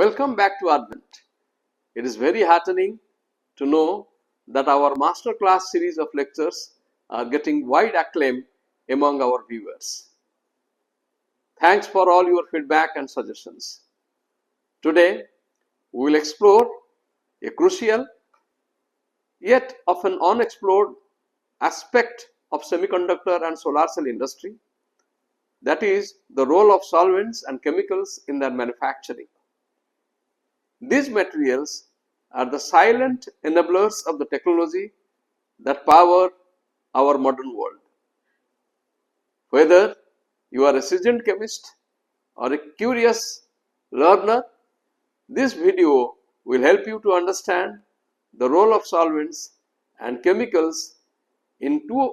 Welcome back to Advent. It is very heartening to know that our masterclass series of lectures are getting wide acclaim among our viewers. Thanks for all your feedback and suggestions. Today, we will explore a crucial yet often unexplored aspect of semiconductor and solar cell industry, that is the role of solvents and chemicals in their manufacturing. These materials are the silent enablers of the technology that power our modern world. Whether you are a seasoned chemist or a curious learner, this video will help you to understand the role of solvents and chemicals in two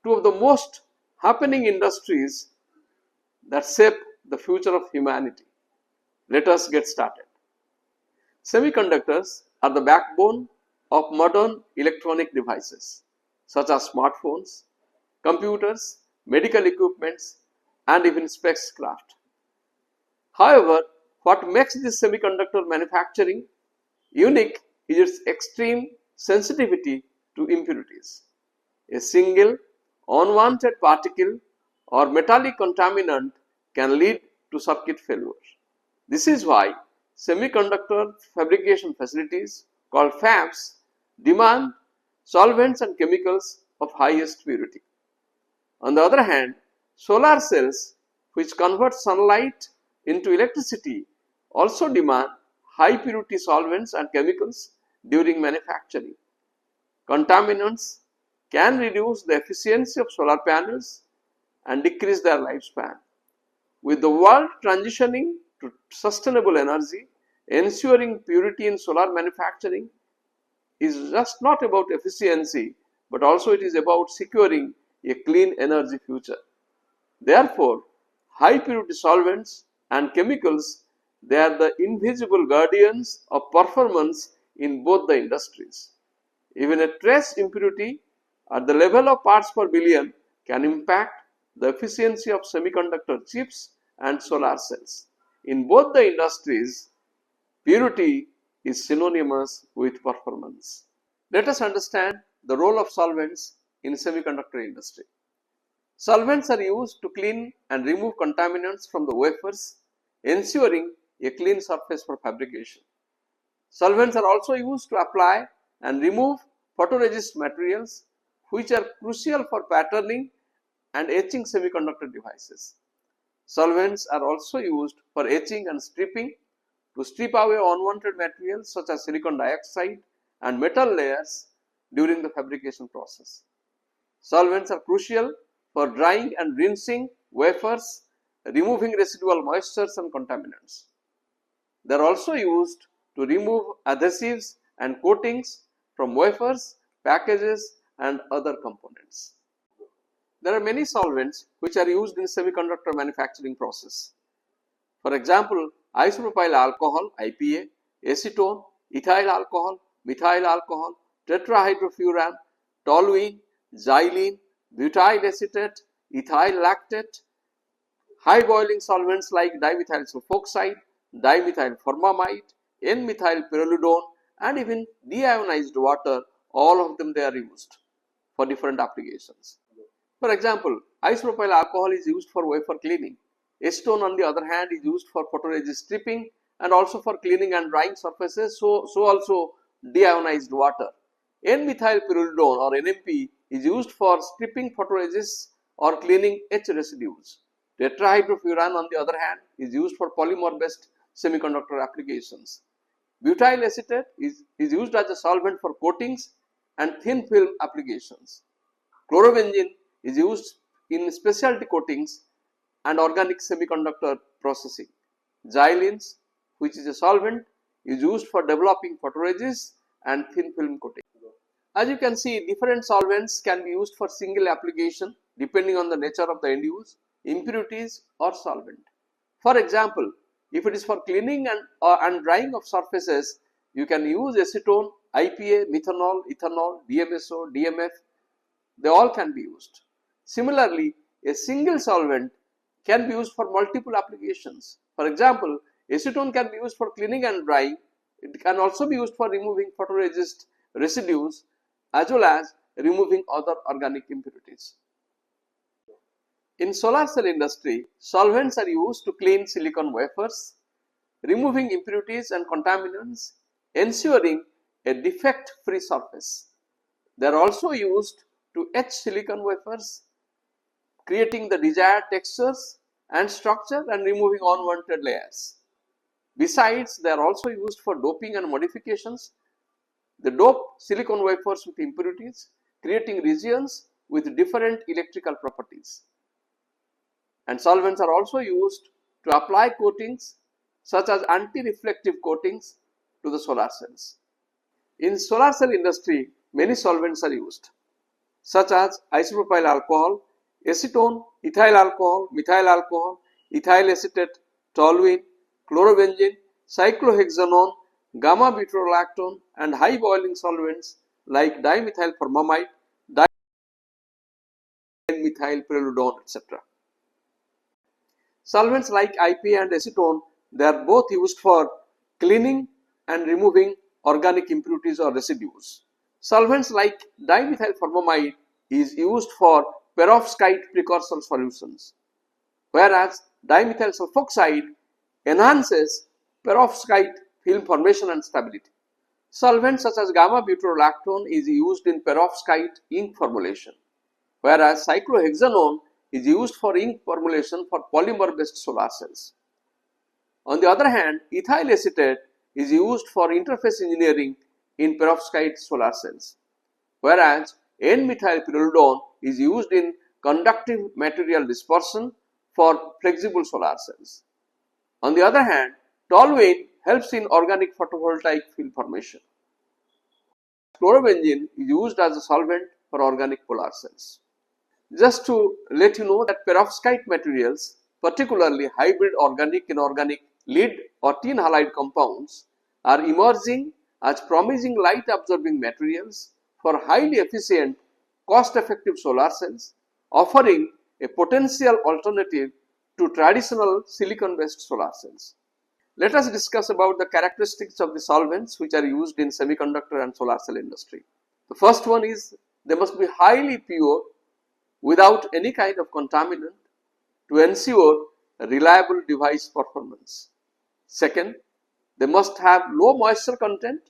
of the most happening industries that shape the future of humanity. Let us get started. Semiconductors are the backbone of modern electronic devices such as smartphones, computers, medical equipments, and even spacecraft. However, what makes this semiconductor manufacturing unique is its extreme sensitivity to impurities. A single unwanted particle or metallic contaminant can lead to circuit failure. This is why semiconductor fabrication facilities called fabs demand solvents and chemicals of highest purity. On the other hand, solar cells, which convert sunlight into electricity, also demand high purity solvents and chemicals during manufacturing. Contaminants can reduce the efficiency of solar panels and decrease their lifespan. With the world transitioning to sustainable energy, ensuring purity in solar manufacturing is just not about efficiency, but also it is about securing a clean energy future. Therefore, high purity solvents and chemicals, they are the invisible guardians of performance in both the industries. Even a trace impurity at the level of parts per billion can impact the efficiency of semiconductor chips and solar cells. In both the industries, purity is synonymous with performance. Let us understand the role of solvents in semiconductor industry. Solvents are used to clean and remove contaminants from the wafers, ensuring a clean surface for fabrication. Solvents are also used to apply and remove photoresist materials, which are crucial for patterning and etching semiconductor devices. Solvents are also used for etching and stripping to strip away unwanted materials such as silicon dioxide and metal layers during the fabrication process. Solvents are crucial for drying and rinsing wafers, removing residual moistures and contaminants. They are also used to remove adhesives and coatings from wafers, packages, and other components. There are many solvents which are used in semiconductor manufacturing process. For example, isopropyl alcohol (IPA), acetone, ethyl alcohol, methyl alcohol, tetrahydrofuran, toluene, xylene, butyl acetate, ethyl lactate, high boiling solvents like dimethyl sulfoxide, dimethyl formamide, N-methyl pyrrolidone, and even deionized water, all of them they are used for different applications. For example, isopropyl alcohol is used for wafer cleaning. Acetone, on the other hand, is used for photoresist stripping and also for cleaning and drying surfaces, so also deionized water. N-methyl pyrrolidone or NMP is used for stripping photoresists or cleaning etch residues. Tetrahydrofuran, on the other hand, is used for polymer-based semiconductor applications. Butyl acetate is used as a solvent for coatings and thin film applications. Chlorobenzene is used in specialty coatings and organic semiconductor processing. Xylenes, which is a solvent, is used for developing photoresists and thin film coating. As you can see, different solvents can be used for single application depending on the nature of the end use, impurities or solvent. For example, if it is for cleaning and drying of surfaces, you can use acetone, IPA, methanol, ethanol, DMSO, DMF. They all can be used. Similarly, a single solvent can be used for multiple applications. For example, acetone can be used for cleaning and drying. It can also be used for removing photoresist residues as well as removing other organic impurities. In solar cell industry, solvents are used to clean silicon wafers, removing impurities and contaminants, ensuring a defect-free surface. They are also used to etch silicon wafers, creating the desired textures and structure and removing unwanted layers. Besides, they are also used for doping and modifications. They dope silicon wafers with impurities, creating regions with different electrical properties. And solvents are also used to apply coatings such as anti-reflective coatings to the solar cells. In solar cell industry, many solvents are used, such as isopropyl alcohol, acetone, ethyl alcohol, methyl alcohol, ethyl acetate, toluene, chlorobenzene, cyclohexanone, gamma butyroactone, and high boiling solvents like dimethyl formamide, dimethyl preludone, etc. Solvents like IP and acetone, they are both used for cleaning and removing organic impurities or residues. Solvents like dimethyl formamide is used for perovskite precursor solutions, whereas dimethyl sulfoxide enhances perovskite film formation and stability. Solvents such as gamma butyroactone is used in perovskite ink formulation, whereas cyclohexanone is used for ink formulation for polymer based solar cells. On the other hand, ethyl acetate is used for interface engineering in perovskite solar cells, whereas N-methyl pyrrolidone is used in conductive material dispersion for flexible solar cells. On the other hand, toluene helps in organic photovoltaic film formation. Chlorobenzene is used as a solvent for organic polar cells. Just to let you know that perovskite materials, particularly hybrid organic inorganic lead or tin halide compounds, are emerging as promising light absorbing materials for highly efficient, cost effective solar cells, offering a potential alternative to traditional silicon based solar cells. Let us discuss about the characteristics of the solvents which are used in semiconductor and solar cell industry. The first one is they must be highly pure without any kind of contaminant to ensure a reliable device performance. Second, they must have low moisture content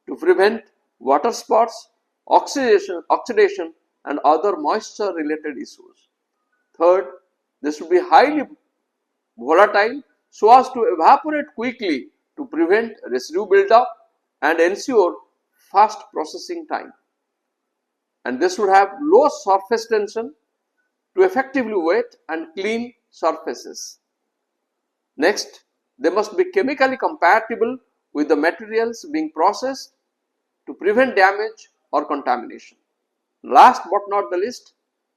to prevent water spots, oxidation and other moisture related issues. Third, they should be highly volatile so as to evaporate quickly to prevent residue buildup and ensure fast processing time. And they should have low surface tension to effectively wet and clean surfaces. Next, they must be chemically compatible with the materials being processed to prevent damage or contamination. Last but not the least,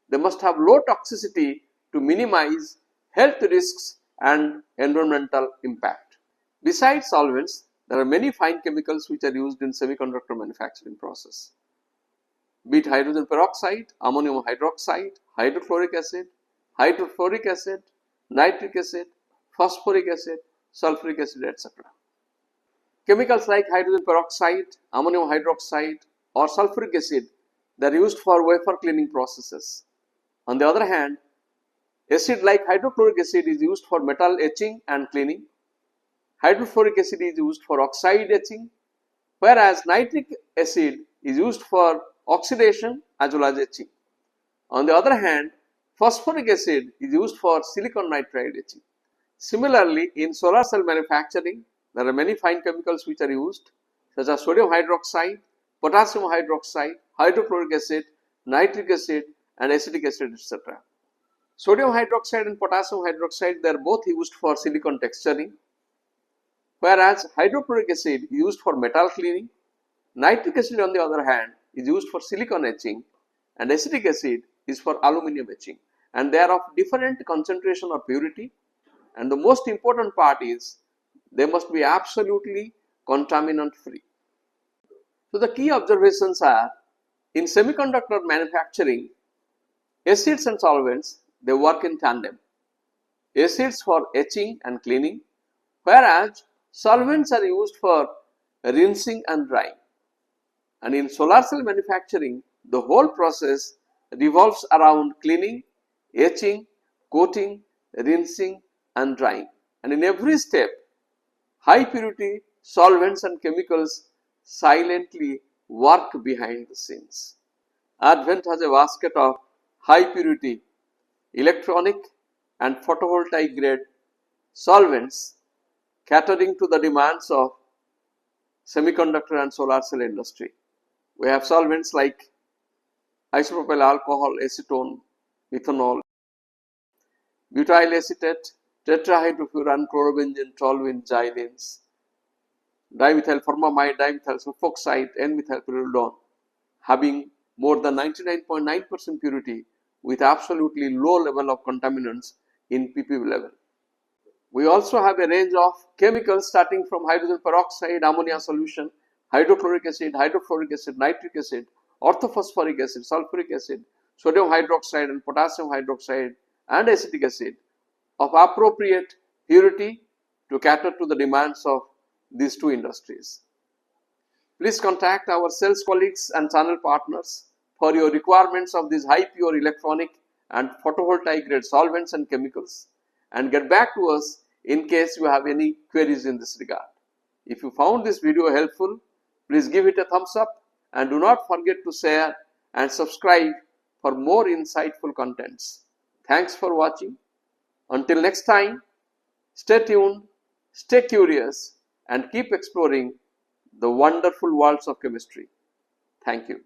they must have low toxicity to minimize health risks and environmental impact. Besides solvents, there are many fine chemicals which are used in semiconductor manufacturing process, be it hydrogen peroxide, ammonium hydroxide, hydrochloric acid, hydrofluoric acid, nitric acid, phosphoric acid, sulfuric acid, etc. Chemicals like hydrogen peroxide, ammonium hydroxide or sulfuric acid, they are used for wafer cleaning processes. On the other hand, acid like hydrochloric acid is used for metal etching and cleaning. Hydrofluoric acid is used for oxide etching, whereas nitric acid is used for oxidation as well as etching. On the other hand, phosphoric acid is used for silicon nitride etching. Similarly, in solar cell manufacturing, there are many fine chemicals which are used, such as sodium hydroxide, potassium hydroxide, hydrochloric acid, nitric acid and acetic acid, etc. Sodium hydroxide and potassium hydroxide, they are both used for silicon texturing, whereas hydrochloric acid is used for metal cleaning. Nitric acid on the other hand is used for silicon etching and acetic acid is for aluminum etching, and they are of different concentration or purity, and the most important part is they must be absolutely contaminant free. So the key observations are, in semiconductor manufacturing, acids and solvents, they work in tandem. Acids for etching and cleaning, whereas solvents are used for rinsing and drying. And in solar cell manufacturing, the whole process revolves around cleaning, etching, coating, rinsing and drying. And in every step, high purity solvents and chemicals silently work behind the scenes. Advent has a basket of high purity electronic and photovoltaic grade solvents catering to the demands of semiconductor and solar cell industry. We have solvents like isopropyl alcohol, acetone, methanol, butyl acetate, tetrahydrofuran, chlorobenzene, toluene, xylenes, dimethyl formamide, dimethyl sulfoxide, N-methylpyridone, having more than 99.9% purity with absolutely low level of contaminants in ppb level. We also have a range of chemicals starting from hydrogen peroxide, ammonia solution, hydrochloric acid, hydrofluoric acid, nitric acid, orthophosphoric acid, sulfuric acid, sodium hydroxide and potassium hydroxide and acetic acid of appropriate purity to cater to the demands of these two industries. Please contact our sales colleagues and channel partners for your requirements of these high pure electronic and photovoltaic grade solvents and chemicals, and get back to us in case you have any queries in this regard. If you found this video helpful, please give it a thumbs up and do not forget to share and subscribe for more insightful contents. Thanks for watching. Until next time, stay tuned, stay curious and keep exploring the wonderful worlds of chemistry. Thank you.